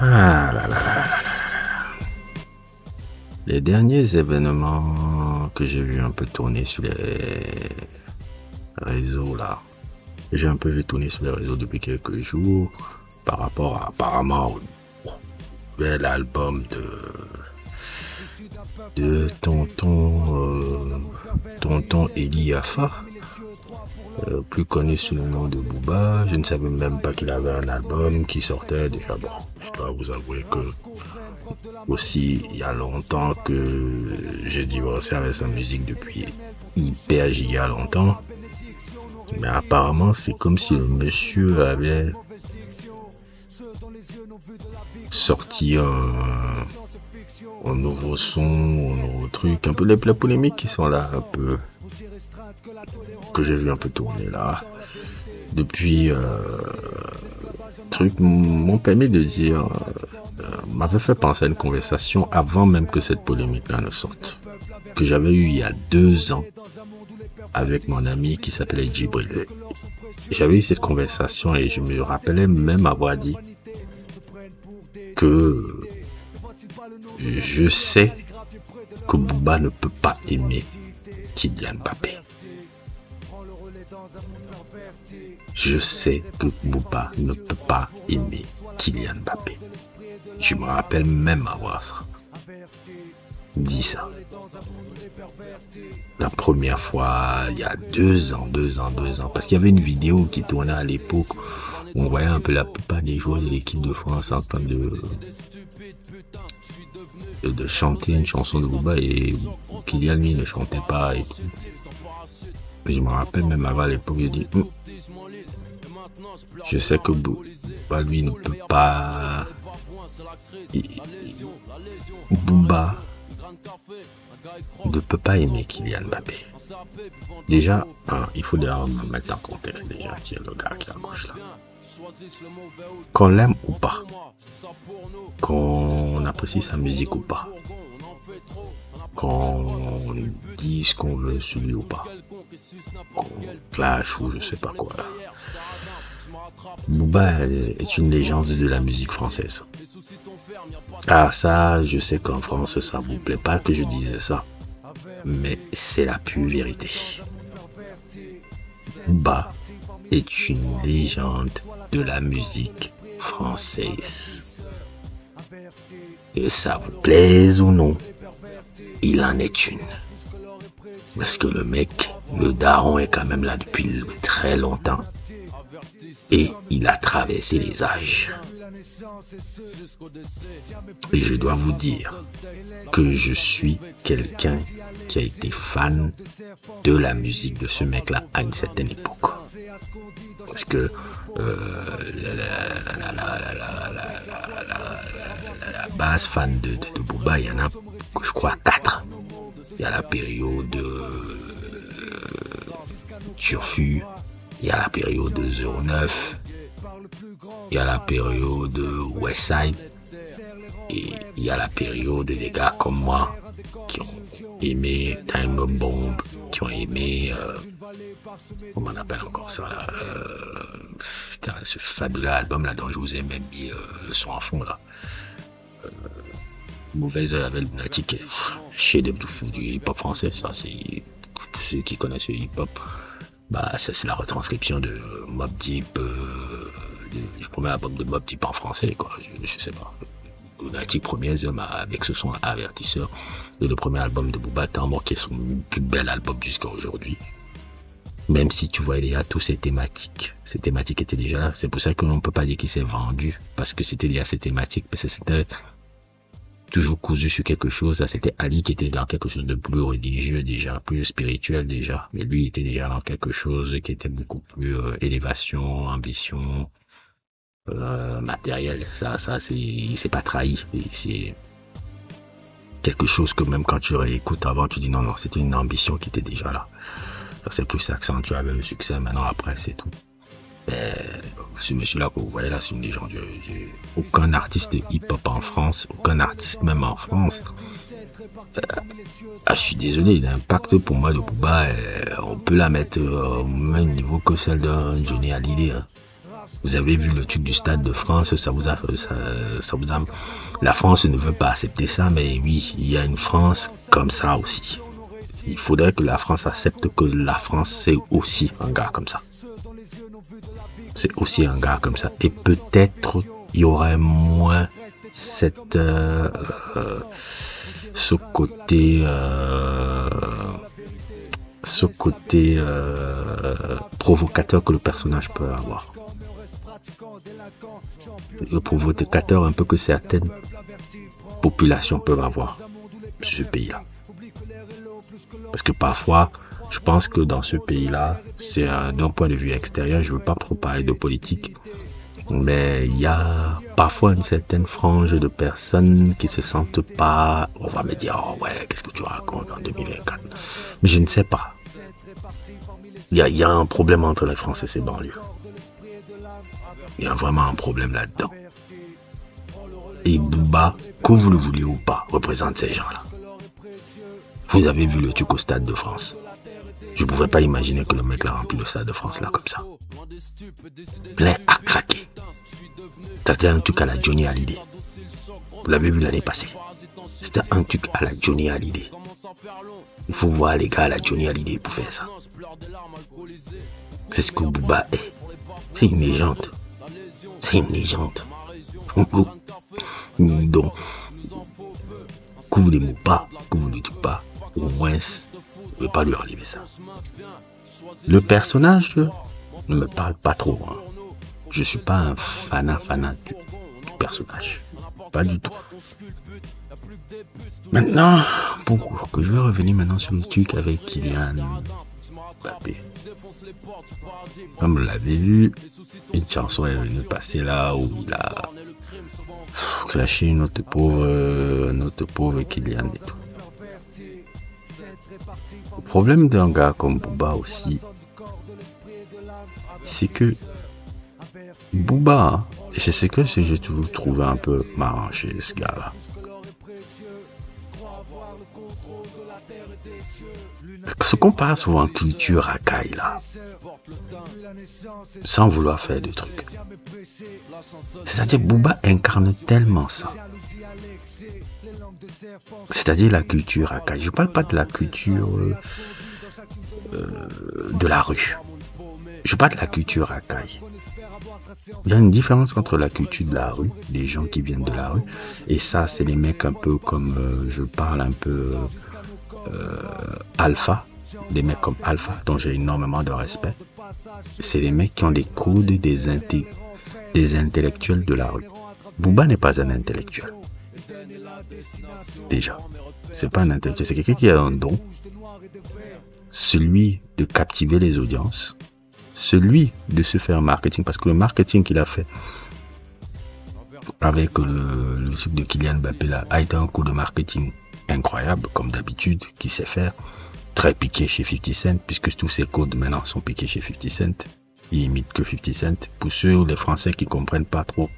Ah là là là là là. Les derniers événements que j'ai vu un peu tourner sur les réseaux là, j'ai un peu vu tourner sur les réseaux depuis quelques jours par rapport à apparemment au nouvel album de tonton Eli Afa, plus connu sous le nom de Booba. Je ne savais même pas qu'il avait un album qui sortait déjà. Bon, je dois vous avouer que aussi il y a longtemps que j'ai divorcé avec sa musique depuis hyper giga longtemps. Mais apparemment c'est comme si le monsieur avait sorti un nouveau son, un nouveau truc, un peu les polémiques qui sont là, un peu que j'ai vu un peu tourner là. Depuis truc m'ont permis de dire, m'avait fait penser à une conversation avant même que cette polémique-là ne sorte, que j'avais eu il y a 2 ans avec mon ami qui s'appelait Djibril. J'avais eu cette conversation et je me rappelais même avoir dit que je sais que Booba ne peut pas aimer Kylian Mbappé. Je sais que Booba ne peut pas aimer Kylian Mbappé. Je me rappelle même avoir dit ça. La première fois, il y a 2 ans, parce qu'il y avait une vidéo qui tournait à l'époque où on voyait un peu la plupart des joueurs de l'équipe de France en train de chanter une chanson de Booba et Kylian lui ne chantait pas et tout. Je me rappelle même avant l'époque, je dis je sais que Booba lui ne peut pas. Booba ne peut pas aimer Kylian Mbappé. Déjà, il faut déjà mettre en contexte déjà qui est le gars qui est à gauche là. Qu'on l'aime ou pas, qu'on apprécie sa musique ou pas, qu'on dise ce qu'on veut sur lui ou pas, qu'on clash ou je sais pas quoi là. Booba est une légende de la musique française. Ah ça, je sais qu'en France ça vous plaît pas que je dise ça, mais c'est la pure vérité. Booba est une légende de la musique française. Que ça vous plaise ou non, il en est une. Parce que le mec, le daron est quand même là depuis très longtemps. Et il a traversé les âges. Et je dois vous dire que je suis quelqu'un qui a été fan de la musique de ce mec-là à une certaine époque. Parce que la base fan de Booba, il y en a, je crois, 4. Il y a la période Turfu, il y a la période 09, il y a la période Westside, et il y a la période des gars comme moi qui ont aimé Time Bomb, qui ont aimé comment on appelle encore ça là, putain, ce fabuleux album là dont je vous ai même mis le son en fond là, Mauvaise heure avec Lunatic, chef-d'œuvre du fou du hip-hop français. Ça c'est pour ceux qui connaissent le hip-hop, bah ça c'est la retranscription de Mobb Deep, du premier album de Mobb Deep en français quoi, je sais pas. Lunatic, premiers hommes avec ce son avertisseur, le premier album de Booba Tambo qui est son plus bel album jusqu'à aujourd'hui. Même si tu vois, il y a toutes ces thématiques étaient déjà là. C'est pour ça qu'on ne peut pas dire qu'il s'est vendu, parce que c'était déjà ces thématiques, parce que c'était toujours cousu sur quelque chose. Là, c'était Ali qui était dans quelque chose de plus religieux déjà, plus spirituel déjà. Mais lui, il était déjà dans quelque chose qui était beaucoup plus élévation, ambition, matériel. Ça, il s'est pas trahi. C'est quelque chose que même quand tu réécoutes avant, tu dis non, c'était une ambition qui était déjà là. Ça c'est plus accentué avec le succès. Maintenant, après, c'est tout. Ce monsieur-là que vous voyez là, c'est une légende. Aucun artiste hip-hop en France, aucun artiste même en France. Je suis désolé, l'impact pour moi de Booba, on peut la mettre au même niveau que celle d'un Johnny Hallyday. Hein. Vous avez vu le truc du Stade de France, la France ne veut pas accepter ça, mais oui, il y a une France comme ça aussi. Il faudrait que la France accepte que la France, c'est aussi un gars comme ça. C'est aussi un gars comme ça. Et peut-être il y aurait moins ce côté provocateur que le personnage peut avoir. Le provocateur un peu que certaines populations peuvent avoir sur ce pays-là. Parce que parfois, je pense que dans ce pays-là, c'est d'un point de vue extérieur, je ne veux pas trop parler de politique, mais il y a parfois une certaine frange de personnes qui se sentent pas, on va me dire, oh ouais, qu'est-ce que tu racontes en 2024? Mais je ne sais pas. Il y a un problème entre les Français et ces banlieues. Il y a vraiment un problème là-dedans. Et Booba, que vous le vouliez ou pas, représente ces gens-là. Vous avez vu le truc au Stade de France. Je ne pouvais pas imaginer que le mec l'a rempli le Stade de France là comme ça. Plein à craquer. C'était un truc à la Johnny Hallyday. Vous l'avez vu l'année passée. C'était un truc à la Johnny Hallyday. Il faut voir les gars à la Johnny Hallyday pour faire ça. C'est ce que Booba est. C'est une légende. C'est une légende. Donc, que vous l'aimez pas, que vous ne le dites pas, au moins, ne pas lui enlever ça. Le personnage ne me parle pas trop. Hein. Je suis pas un fanat du personnage. Pas du tout. Maintenant, pour que je vais revenir maintenant sur le truc avec Kylian Mbappé. Comme vous l'avez vu, une chanson est venue passer là où il a clashé notre pauvre Kylian et tout. Le problème d'un gars comme Booba aussi, c'est que Booba, et c'est ce que j'ai toujours trouvé un peu marrant chez ce gars-là. Ce qu'on parle souvent en culture racaille là, sans vouloir faire de trucs. C'est-à-dire Booba incarne tellement ça. C'est-à-dire la culture racaille. Je parle pas de la culture de la rue. Je parle de la culture racaille. Il y a une différence entre la culture de la rue, des gens qui viennent de la rue, et ça, c'est des mecs un peu comme, je parle un peu Alpha, des mecs comme Alpha, dont j'ai énormément de respect. C'est des mecs qui ont des codes des intellectuels de la rue. Booba n'est pas un intellectuel. Déjà, c'est pas un intellectuel, c'est quelqu'un qui a un don, celui de captiver les audiences, celui de se faire marketing, parce que le marketing qu'il a fait avec le truc de Kylian Mbappé là, a été un coup de marketing incroyable, comme d'habitude, qu'il sait faire, très piqué chez 50 Cent, puisque tous ses codes maintenant sont piqués chez 50 Cent. Il imite que 50 Cent. Pour ceux, les Français qui ne comprennent pas trop,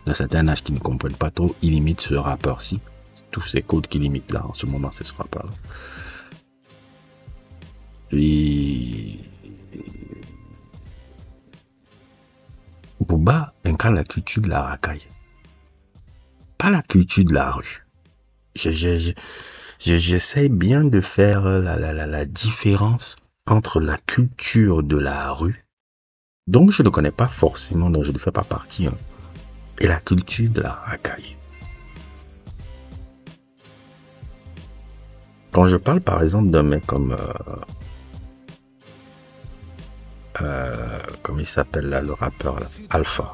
d'un certain âge qui ne comprennent pas trop, il imite ce rappeur-ci. Tous ces codes qu'il imite là, en ce moment, c'est ce rappeur-là. Et Booba incarne la culture de la racaille. Pas la culture de la rue. J'essaie bien de faire la différence entre la culture de la rue, donc je ne connais pas forcément, dont je ne fais pas partie, hein, et la culture de la racaille. Quand je parle par exemple d'un mec comme comment il s'appelle là, le rappeur là, Alpha.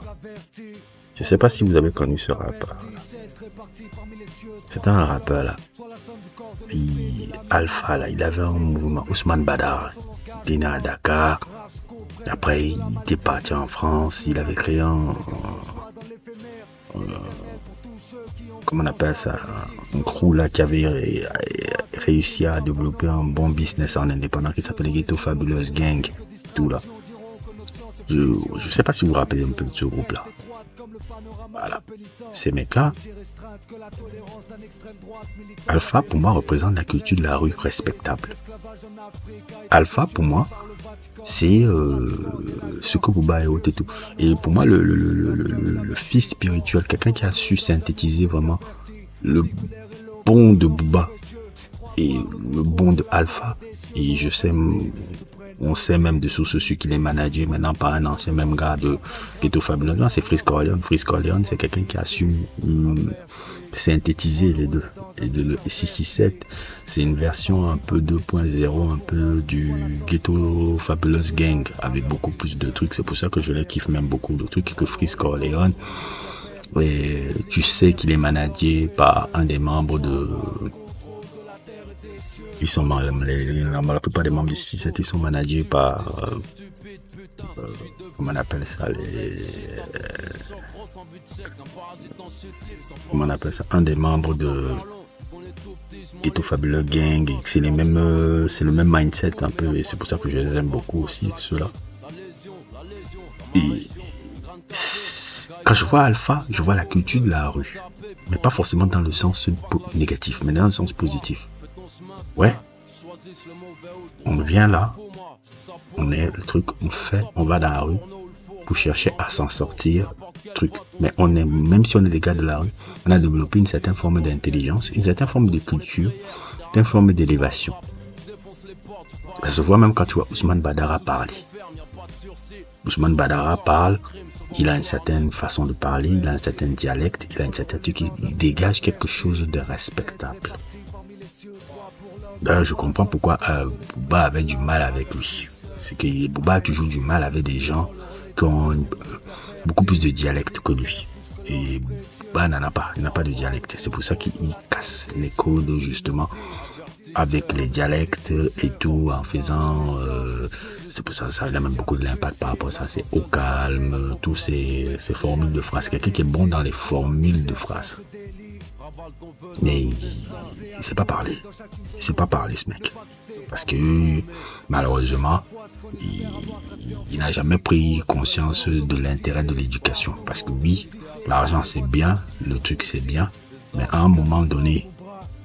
Je sais pas si vous avez connu ce rappeur là. C'est un rappeur là. Alpha là, il avait un mouvement, Ousmane Badar. Il était né à Dakar. Après, il était parti en France. Il avait créé comment on appelle ça, un crew là qui avait réussi à développer un bon business en indépendant qui s'appelait Ghetto Fabulous Gang. Tout là. Je sais pas si vous vous rappelez un peu de ce groupe là. Voilà. Ces mecs-là, Alpha, pour moi, représente la culture de la rue respectable. Alpha, pour moi, c'est ce que Booba et autres et tout. Et pour moi, le fils spirituel, quelqu'un qui a su synthétiser vraiment le bon de Booba et le bon de Alpha. Et je sais, on sait même de sources sûres qu'il est managé maintenant par un ancien même gars de Ghetto Fabulous. Non, c'est Freeze Corleone. Freeze Corleone, c'est quelqu'un qui a su synthétiser les deux. Et le 667, c'est une version un peu 2.0, un peu du Ghetto Fabulous Gang, avec beaucoup plus de trucs. C'est pour ça que je les kiffe même beaucoup de trucs que Freeze Corleone. Et tu sais qu'il est managé par un des membres de... Ils sont la plupart des membres du 667, ils sont managés par comment on appelle ça, comment on appelle ça, un des membres de Ghetto Fabulous Gang. C'est les mêmes, c'est le même mindset un peu, et c'est pour ça que je les aime beaucoup aussi, ceux-là. Et quand je vois Alpha, je vois la culture de la rue, mais pas forcément dans le sens négatif, mais dans le sens positif. Ouais, on vient là, on est le truc, on fait, on va dans la rue pour chercher à s'en sortir, truc. Mais on est, même si on est des gars de la rue, on a développé une certaine forme d'intelligence, une certaine forme de culture, une certaine forme d'élévation. Ça se voit même quand tu vois Ousmane Badara parler. Ousmane Badara parle, il a une certaine façon de parler, il a un certain dialecte, il a une certaine truc, il dégage quelque chose de respectable. D'ailleurs, je comprends pourquoi Booba avait du mal avec lui. C'est que Booba a toujours du mal avec des gens qui ont beaucoup plus de dialecte que lui. Et Booba n'en a pas, il n'a pas de dialecte. C'est pour ça qu'il casse les codes justement avec les dialectes et tout, en faisant... c'est pour ça que ça a même beaucoup de l'impact par rapport à ça. C'est au calme, tous ces formules de phrases. Quelqu'un qui est bon dans les formules de phrases. Mais il sait pas parler. Il sait pas parler, ce mec. Parce que malheureusement, il n'a jamais pris conscience de l'intérêt de l'éducation. Parce que oui, l'argent c'est bien, le truc c'est bien, mais à un moment donné,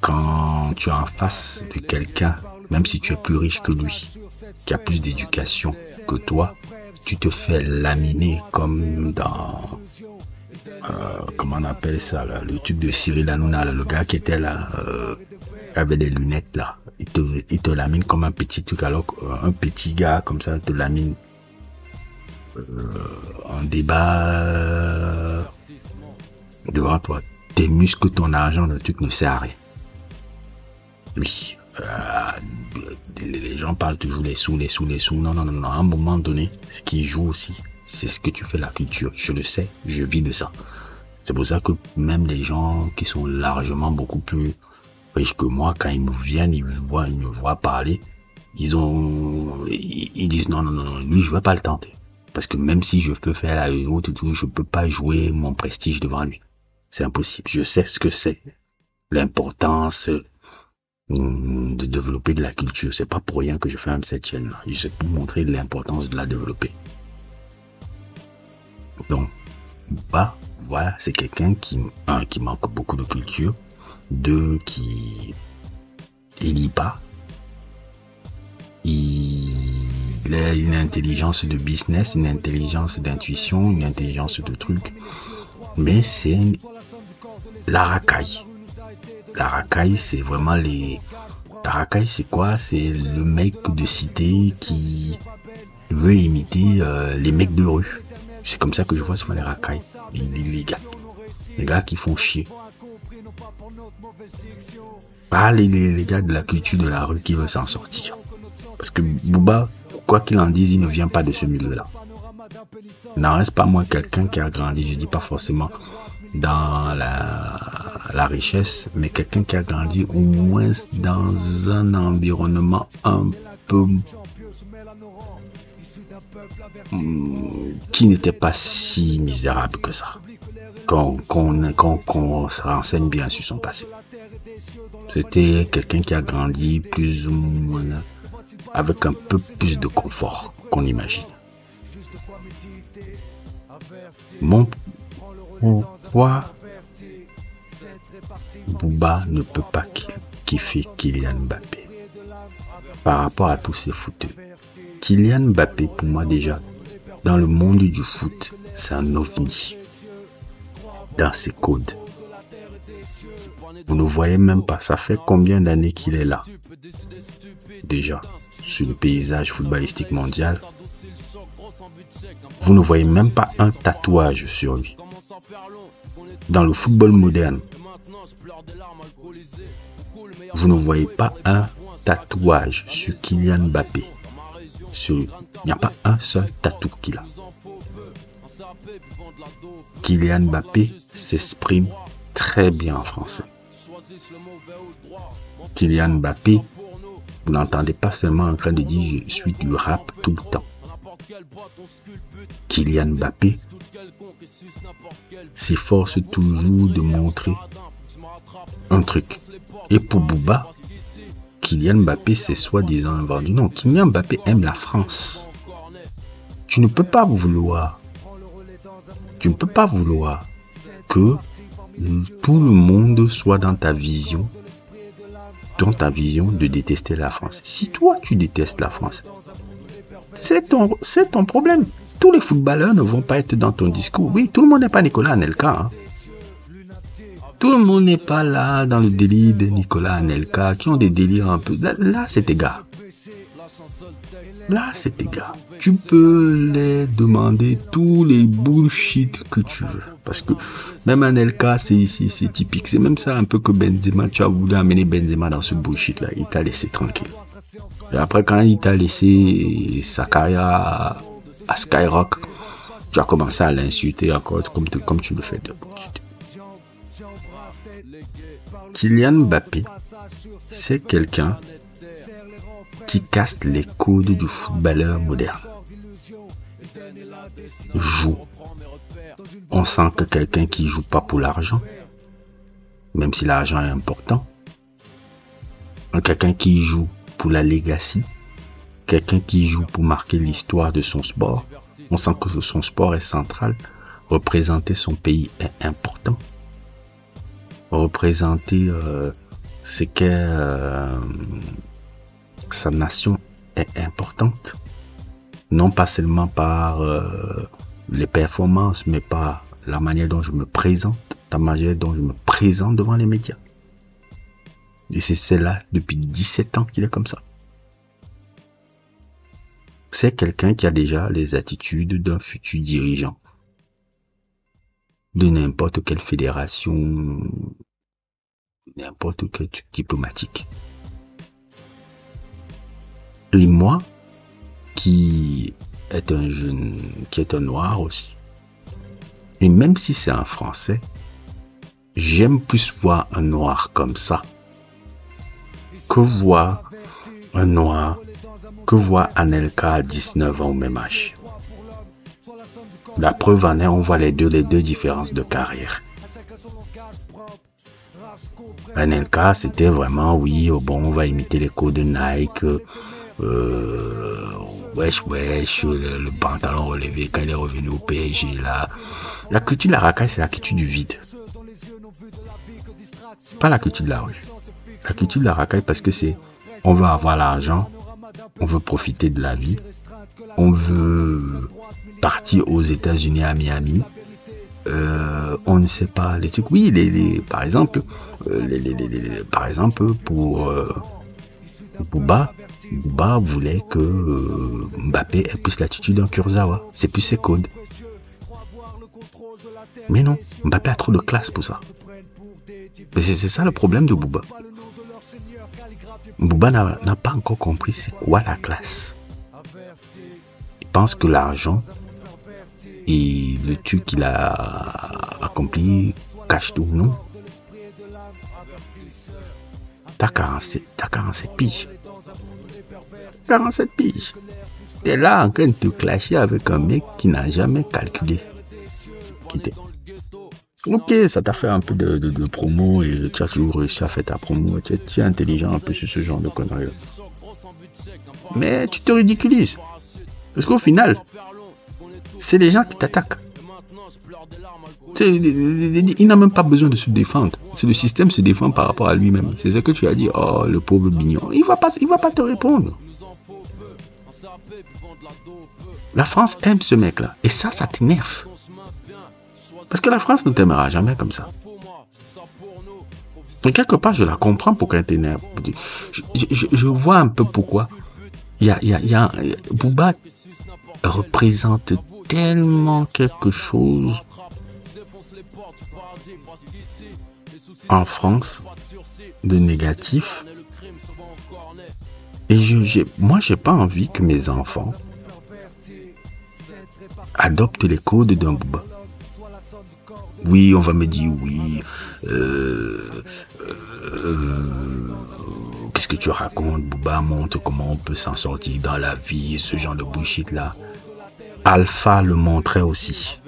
quand tu es en face de quelqu'un, même si tu es plus riche que lui, qui a plus d'éducation que toi, tu te fais laminer comme dans... comment on appelle ça là, le truc de Cyril Hanouna, le gars qui était là avec des lunettes là, il te lamine comme un petit truc, alors qu'un petit gars comme ça te lamine en débat devant toi. Tes muscles, ton argent, le truc ne sert à rien. Oui, les gens parlent toujours les sous. Non, à un moment donné, ce qui joue aussi, c'est ce que tu fais, la culture. Je le sais, je vis de ça. C'est pour ça que même les gens qui sont largement beaucoup plus riches que moi, quand ils me viennent, ils me voient parler, ils disent non, lui, je ne vais pas le tenter. Parce que même si je peux faire la haute, je ne peux pas jouer mon prestige devant lui. C'est impossible. Je sais ce que c'est. L'importance de développer de la culture. C'est pas pour rien que je fais cette chaîne-là. Je sais pour montrer l'importance de la développer. Donc, bah, voilà, c'est quelqu'un qui manque beaucoup de culture, qui lit pas, il a une intelligence de business, une intelligence d'intuition, une intelligence de trucs, mais c'est la racaille. La racaille, c'est vraiment la racaille, c'est quoi? C'est le mec de cité qui veut imiter les mecs de rue. C'est comme ça que je vois souvent les racailles, les gars qui font chier. Pas les gars de la culture de la rue qui veulent s'en sortir. Parce que Booba, quoi qu'il en dise, il ne vient pas de ce milieu-là. Il n'en reste pas moins quelqu'un qui a grandi, je dis pas forcément dans la richesse, mais quelqu'un qui a grandi au moins dans un environnement un peu qui n'était pas si misérable que ça, qu'on se renseigne bien sur son passé. C'était quelqu'un qui a grandi plus ou moins avec un peu plus de confort qu'on imagine. Pourquoi Booba ne peut pas kiffer Kylian Mbappé par rapport à tous ces footeux? Kylian Mbappé, pour moi déjà, dans le monde du foot, c'est un ovni. Dans ses codes. Vous ne voyez même pas, ça fait combien d'années qu'il est là? Déjà, sur le paysage footballistique mondial. Vous ne voyez même pas un tatouage sur lui. Dans le football moderne, vous ne voyez pas un tatouage sur Kylian Mbappé. Il n'y a pas un seul tatou qu'il a. Kylian Mbappé s'exprime très bien en français. Kylian Mbappé, vous n'entendez pas seulement en train de dire je suis du rap tout le temps. Kylian Mbappé s'efforce toujours de montrer un truc. Et pour Booba, Kylian Mbappé c'est soi-disant un vendu. Non, Kylian Mbappé aime la France. Tu ne peux pas vouloir que tout le monde soit dans ta vision de détester la France. Si toi tu détestes la France, c'est ton problème. Tous les footballeurs ne vont pas être dans ton discours. Oui, tout le monde n'est pas Nicolas Anelka. Hein. Tout le monde n'est pas là dans le délire de Nicolas Anelka, qui ont des délires un peu... Là c'est tes gars. Là, c'est tes gars. Tu peux les demander tous les bullshit que tu veux. Parce que même Anelka, c'est typique. C'est même ça un peu que Benzema. Tu as voulu amener Benzema dans ce bullshit-là. Il t'a laissé tranquille. Et après, quand il t'a laissé sa carrière à Skyrock, tu as commencé à l'insulter encore comme tu le fais d'habitude. Kylian Mbappé, c'est quelqu'un qui casse les codes du footballeur moderne. Joue. On sent que quelqu'un qui joue pas pour l'argent, même si l'argent est important. Quelqu'un qui joue pour la legacy. Quelqu'un qui joue pour marquer l'histoire de son sport. On sent que son sport est central. Représenter son pays est important. Représenter ce qu'est... sa nation est importante, non pas seulement par les performances, mais par la manière dont je me présente, la manière dont je me présente devant les médias. Et c'est là, depuis 17 ans qu'il est comme ça. C'est quelqu'un qui a déjà les attitudes d'un futur dirigeant de n'importe quelle fédération, n'importe quel truc diplomatique. Et moi, qui est un jeune, qui est un noir aussi, et même si c'est un Français, j'aime plus voir un noir comme ça que voir un noir, que voir Anelka à 19 ans au même âge. La preuve en est, on voit les deux différences de carrière. Anelka, c'était vraiment, oui, bon, on va imiter les codes de Nike, le pantalon relevé quand il est revenu au PSG là. La culture de la racaille, c'est la culture du vide, pas la culture de la rue. La culture de la racaille, parce que c'est on veut avoir l'argent, on veut profiter de la vie, on veut partir aux États-Unis à Miami, on ne sait pas les trucs. Oui, par exemple pour Booba voulait que Mbappé ait plus l'attitude d'un Kurzawa. C'est plus ses codes. Mais non, Mbappé a trop de classe pour ça. Mais c'est ça le problème de Booba. Booba n'a pas encore compris c'est quoi la classe. Il pense que l'argent et le truc qu'il a accompli cache tout. Non. T'as 47 piges. 47 piges. T'es là en train de te clasher avec un mec qui n'a jamais calculé. Ok, ça t'a fait un peu de promo et tu as toujours réussi à faire ta promo. Tu es intelligent un peu sur ce genre de conneries. Mais tu te ridiculises. Parce qu'au final, c'est les gens qui t'attaquent. Il n'a même pas besoin de se défendre. C'est le système se défend par rapport à lui-même. C'est ce que tu as dit. Oh, le pauvre Bignon. Il va pas te répondre. La France aime ce mec-là. Et ça t'énerve. Parce que la France ne t'aimera jamais comme ça. Et quelque part, je la comprends pourquoi elle t'énerve. Je vois un peu pourquoi. Booba représente tellement quelque chose en France de négatif. Et moi, j'ai pas envie que mes enfants adoptent les codes d'un Booba. Oui, on va me dire oui. Qu'est-ce que tu racontes? Booba montre comment on peut s'en sortir dans la vie, ce genre de bullshit là. Alpha le montrait aussi.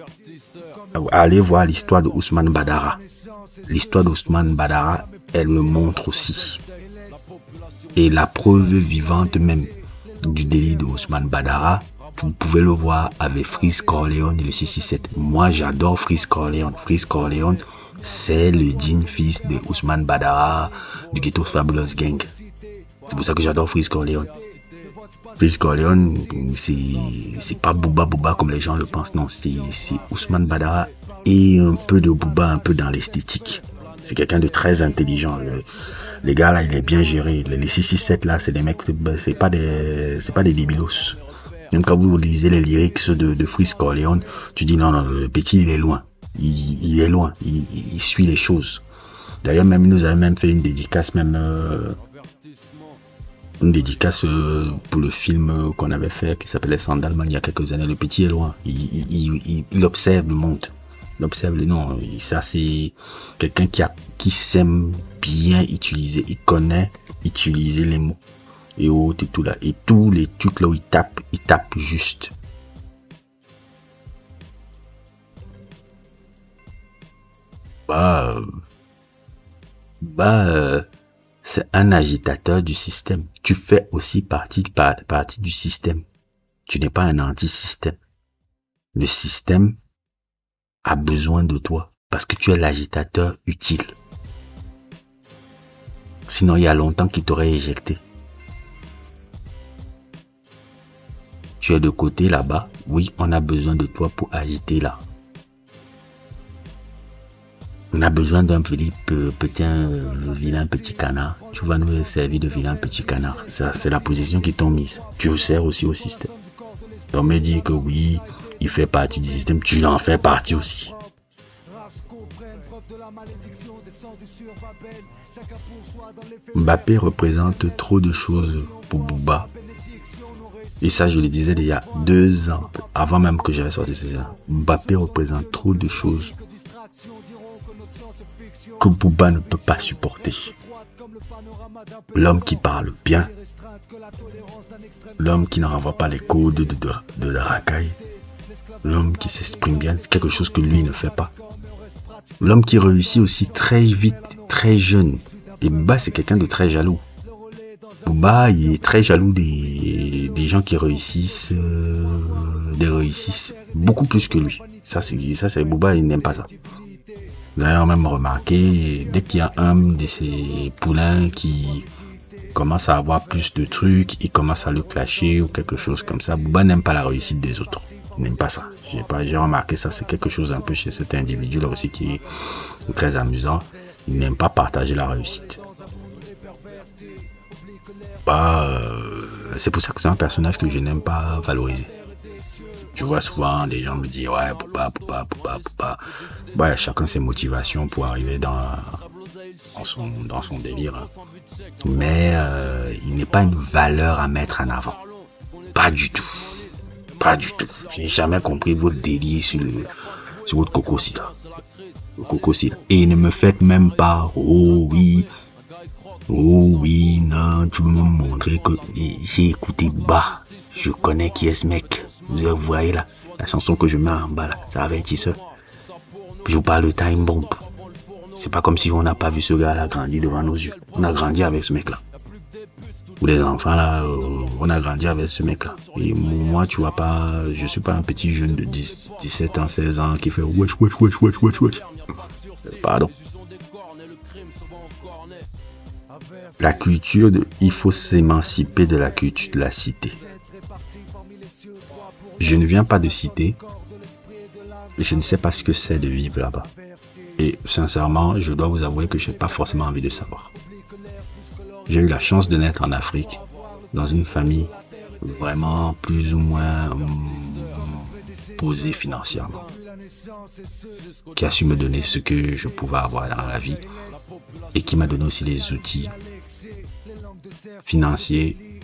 Allez voir l'histoire de Ousmane Badara. L'histoire d'Ousmane Badara, elle me montre aussi. Et la preuve vivante même du délit de Ousmane Badara, vous pouvez le voir avec Freeze Corleone et le 667. Moi, j'adore Freeze Corleone. Freeze Corleone, c'est le digne fils de Ousmane Badara du Ghetto Fabulous Gang. C'est pour ça que j'adore Freeze Corleone. Freeze Corleone, c'est pas Booba comme les gens le pensent. Non, c'est Ousmane Badara et un peu de Booba, un peu dans l'esthétique. C'est quelqu'un de très intelligent. Les gars là, il est bien géré. Les 667 là, c'est des mecs, c'est pas des débilos. Même quand vous lisez les lyrics de Freeze Corleone, tu dis non, le petit il est loin. Il est loin. Il suit les choses. D'ailleurs, même il nous avait même fait une dédicace, pour le film qu'on avait fait qui s'appelait Sandalman il y a quelques années. Le petit est loin. Il observe le monde. Il observe le nom. Ça, c'est quelqu'un qui s'aime bien utiliser. Il connaît utiliser les mots. Et autres et tout là. Et tous les trucs là où il tape juste. C'est un agitateur du système. Tu fais aussi partie du système. Tu n'es pas un anti-système. Le système a besoin de toi parce que tu es l'agitateur utile. Sinon, il y a longtemps qu'il t'aurait éjecté. Tu es de côté là-bas. Oui, on a besoin de toi pour agiter là. On a besoin d'un vilain petit canard. Tu vas nous servir de vilain petit canard. Ça, c'est la position qui t'ont mise. Tu sers aussi au système. On me dit que oui, il fait partie du système. Tu en fais partie aussi. Mbappé représente trop de choses pour Booba. Et ça, je le disais il y a 2 ans, avant même que j'avais sorti ça. Mbappé représente trop de choses que Booba ne peut pas supporter. L'homme qui parle bien, l'homme qui ne renvoie pas les codes de la racaille, l'homme qui s'exprime bien, c'est quelque chose que lui ne fait pas. L'homme qui réussit aussi très vite, très jeune. Et Booba, c'est quelqu'un de très jaloux. Booba, il est très jaloux des gens qui réussissent beaucoup plus que lui. Ça c'est Booba, il n'aime pas ça. D'ailleurs, même remarqué, dès qu'il y a un de ces poulains qui commence à avoir plus de trucs, il commence à le clasher ou quelque chose comme ça. Booba n'aime pas la réussite des autres. Il n'aime pas ça. J'ai remarqué ça, c'est quelque chose un peu chez cet individu là aussi qui est très amusant. Il n'aime pas partager la réussite. C'est pour ça que c'est un personnage que je n'aime pas valoriser. Je vois souvent des gens me dire ouais, Booba. Ouais, chacun ses motivations pour arriver dans son délire. Mais il n'est pas une valeur à mettre en avant. Pas du tout. Pas du tout. Je n'ai jamais compris votre délire sur votre cocosile. Le cocosile. Et ne me faites même pas oh oui, non, tu veux me montrer que j'ai écouté Booba. Je connais qui est ce mec. Vous voyez là, la chanson que je mets en bas là, ça avertisseur. Je vous parle de Time Bomb. C'est pas comme si on n'a pas vu ce gars là grandir devant nos yeux. On a grandi avec ce mec là. Ou les enfants là, on a grandi avec ce mec là. Et moi, tu vois pas, je suis pas un petit jeune de 17 ans, 16 ans qui fait wesh, wesh, wesh, wesh, wesh, wesh. Pardon. La culture il faut s'émanciper de la culture de la cité. Je ne viens pas de cité. Je ne sais pas ce que c'est de vivre là-bas. Et sincèrement, je dois vous avouer que je n'ai pas forcément envie de savoir. J'ai eu la chance de naître en Afrique, dans une famille vraiment plus ou moins posée financièrement, qui a su me donner ce que je pouvais avoir dans la vie et qui m'a donné aussi les outils financiers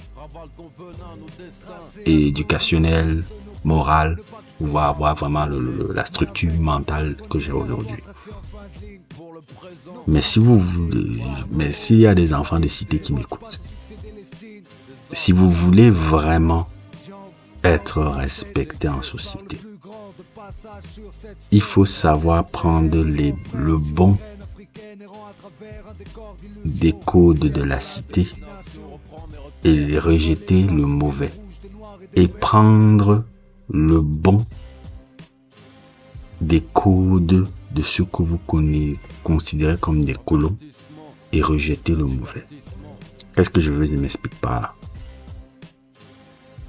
et éducationnels, moraux, pour pouvoir avoir vraiment la structure mentale que j'ai aujourd'hui. Mais si vous voulez, mais s'il y a des enfants de cité qui m'écoutent, si vous voulez vraiment être respecté en société, il faut savoir prendre le bon des codes de la cité et rejeter le mauvais et prendre le bon des codes de ce que vous considérez comme des colons et rejeter le mauvais. Qu'est-ce que je veux m'expliquer par là?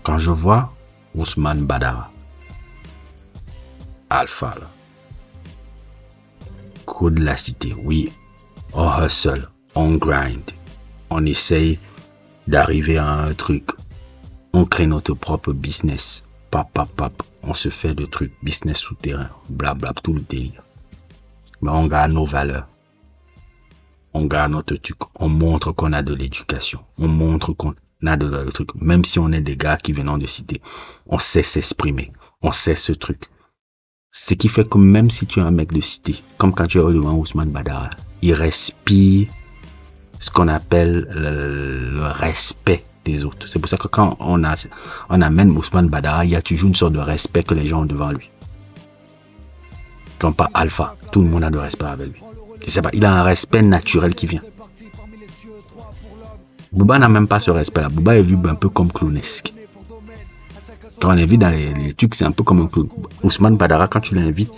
Quand je vois Ousmane Badara, Alpha, là, code de la cité, oui, on hustle, on grind, on essaye d'arriver à un truc, on crée notre propre business, on se fait de trucs, business souterrain, blablabla, tout le délire. Mais on garde nos valeurs, on garde notre truc, on montre qu'on a de l'éducation, on montre qu'on a de le truc, même si on est des gars qui viennent de cité, on sait s'exprimer, on sait ce truc. Ce qui fait que même si tu es un mec de cité, comme quand tu es devant Ousmane Badara, il respire ce qu'on appelle le respect des autres. C'est pour ça que quand on amène Ousmane Badara, il y a toujours une sorte de respect que les gens ont devant lui. Comme pas Alpha, tout le monde a de respect avec lui. Je sais pas, il a un respect naturel qui vient. Booba n'a même pas ce respect-là. Booba est vu un peu comme clownesque. Quand on l'invite dans les trucs, c'est un peu comme un clown. Ousmane Badara, quand tu l'invites,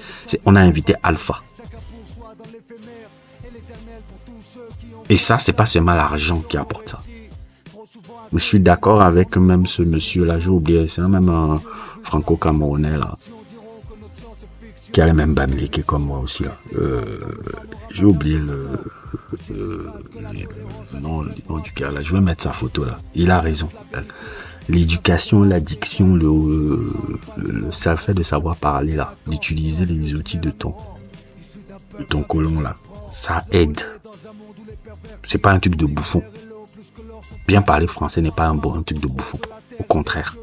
on a invité Alpha. Et ça, c'est pas seulement l'argent qui apporte ça. Je suis d'accord avec même ce monsieur-là, j'ai oublié, c'est même un franco-camerounais là, qui a les mêmes bamléqués comme moi aussi là. J'ai oublié le nom du gars là. Je vais mettre sa photo là. Il a raison. L'éducation, l'addiction, le fait de savoir parler là, d'utiliser les outils de ton colon là, ça aide. C'est pas un truc de bouffon. Bien parler français n'est pas un truc de bouffon. Au contraire.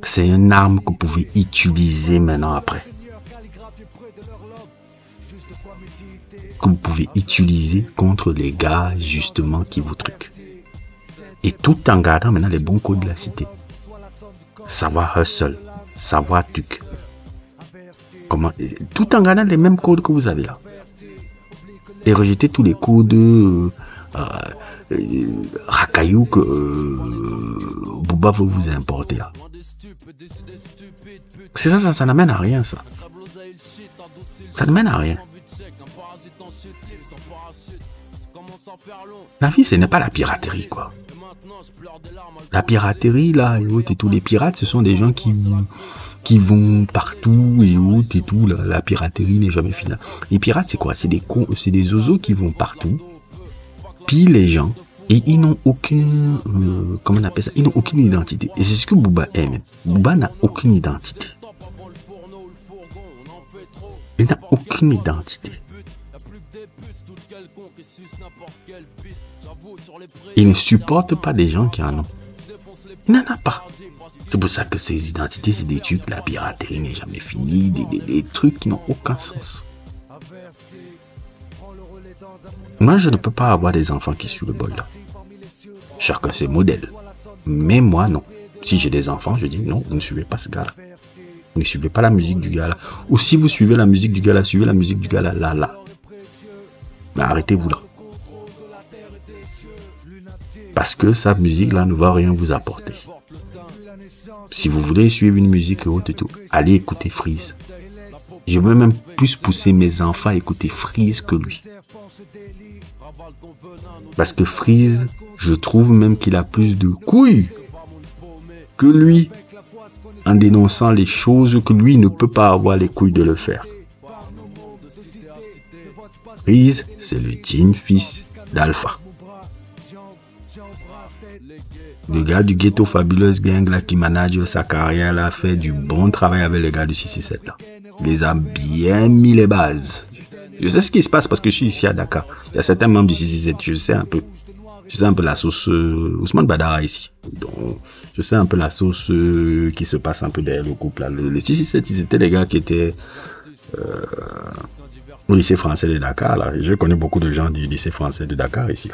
C'est une arme que vous pouvez utiliser maintenant après. Que vous pouvez utiliser contre les gars justement qui vous truquent. Et tout en gardant maintenant les bons codes de la cité. Savoir hustle, savoir truc. Tout en gardant les mêmes codes que vous avez là. Et rejeter tous les codes racaillou que Booba veut vous importer là. C'est ça n'amène à rien ça. Ça ne mène à rien. La vie, ce n'est pas la piraterie quoi. La piraterie là, et tous les pirates, ce sont des gens qui vont partout et autres et tout. La piraterie n'est jamais finie. Les pirates, c'est quoi? C'est des zozos qui vont partout, pillent les gens et ils n'ont aucune, comment on appelle ça? Ils n'ont aucune identité. Et c'est ce que Booba aime. Booba n'a aucune identité. Il n'a aucune identité. Il ne supporte pas des gens qui en ont. Il n'en a pas. C'est pour ça que ces identités, c'est des trucs, la piraterie n'est jamais finie, des trucs qui n'ont aucun sens. Moi, je ne peux pas avoir des enfants qui suivent le boy là. Chacun ses modèles. Mais moi, non. Si j'ai des enfants, je dis non, vous ne suivez pas ce gars-là. Vous ne suivez pas la musique du gars-là. Ou si vous suivez la musique du gars-là, suivez la musique du gars-là, là. Mais arrêtez-vous là. Parce que sa musique-là ne va rien vous apporter. Si vous voulez suivre une musique haute et tout, allez écouter Freeze. Je veux même plus pousser mes enfants à écouter Freeze que lui. Parce que Freeze, je trouve même qu'il a plus de couilles que lui, en dénonçant les choses que lui ne peut pas avoir les couilles de le faire. Freeze, c'est le digne fils d'Alpha. Le gars du Ghetto Fabulous Gang là, qui manage sa carrière là, fait du bon travail avec les gars du 667 là. Il les a bien mis les bases. Je sais ce qui se passe parce que je suis ici à Dakar. Il y a certains membres du 667, je sais un peu. Je sais un peu la sauce Ousmane Badara ici. Donc, je sais un peu la sauce qui se passe un peu derrière le couple là. Les 667, ils étaient les gars qui étaient au lycée français de Dakar là. Je connais beaucoup de gens du lycée français de Dakar ici.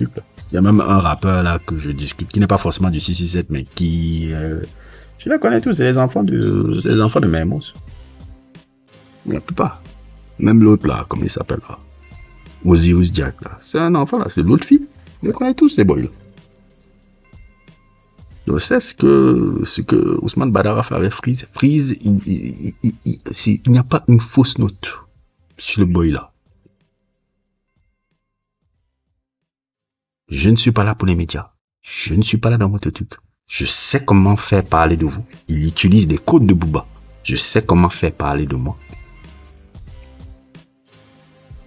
Il y a même un rappeur là que je discute, qui n'est pas forcément du 667, mais qui... je les connais tous, c'est les enfants de Mermoz. La plupart. Même l'autre là, comment il s'appelle là, Osiris Jack là. C'est un enfant là, c'est l'autre fille. Je les connais tous ces boys là. Je sais ce que Ousmane Badara fait avec Freeze. Freeze, il n'y a pas une fausse note sur le boy là. Je ne suis pas là pour les médias. Je ne suis pas là dans votre truc. Je sais comment faire parler de vous. Il utilise des codes de Booba. Je sais comment faire parler de moi.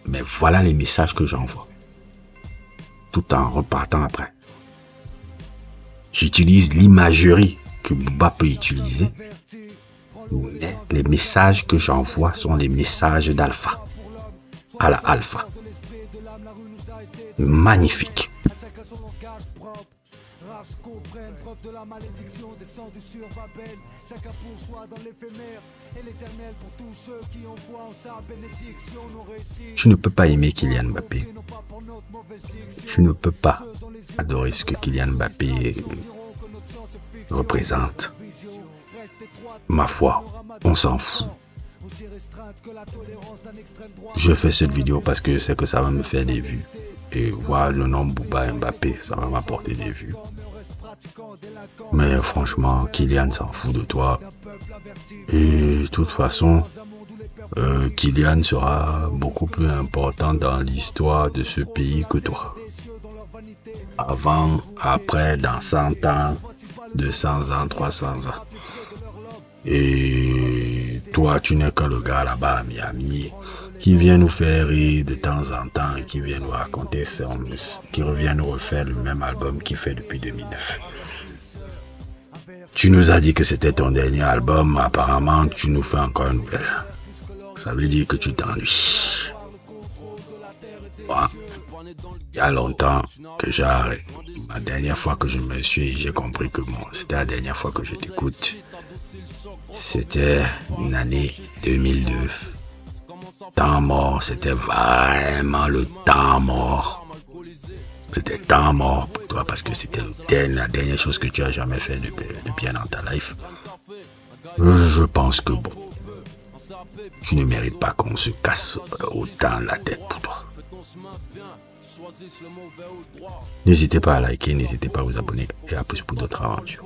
Mais voilà les messages que j'envoie. Tout en repartant après. J'utilise l'imagerie que Booba peut utiliser. Mais les messages que j'envoie sont les messages d'Alpha. À la Alpha. Magnifique. Je ne peux pas aimer Kylian Mbappé. Je ne peux pas adorer ce que Kylian Mbappé représente. Ma foi, on s'en fout. Je fais cette vidéo parce que je sais que ça va me faire des vues. Et voir le nom Booba Mbappé, ça va m'apporter des vues. Mais franchement, Kylian s'en fout de toi. Et de toute façon, Kylian sera beaucoup plus important dans l'histoire de ce pays que toi. Avant, après, dans 100 ans, 200 ans, 300 ans. Et toi, tu n'es que le gars là-bas à Miami qui vient nous faire rire de temps en temps et qui vient nous raconter qui revient nous refaire le même album qu'il fait depuis 2009. Tu nous as dit que c'était ton dernier album, apparemment tu nous fais encore une nouvelle. Ça veut dire que tu t'ennuies. Moi, il y a longtemps que j'arrête. La dernière fois que j'ai compris que bon, c'était la dernière fois que je t'écoute. C'était une année 2002. Temps mort, c'était vraiment le temps mort. C'était temps mort pour toi parce que c'était la dernière chose que tu as jamais fait de bien dans ta life. Je pense que bon, tu ne mérites pas qu'on se casse autant la tête pour toi. N'hésitez pas à liker, n'hésitez pas à vous abonner et à plus pour d'autres aventures.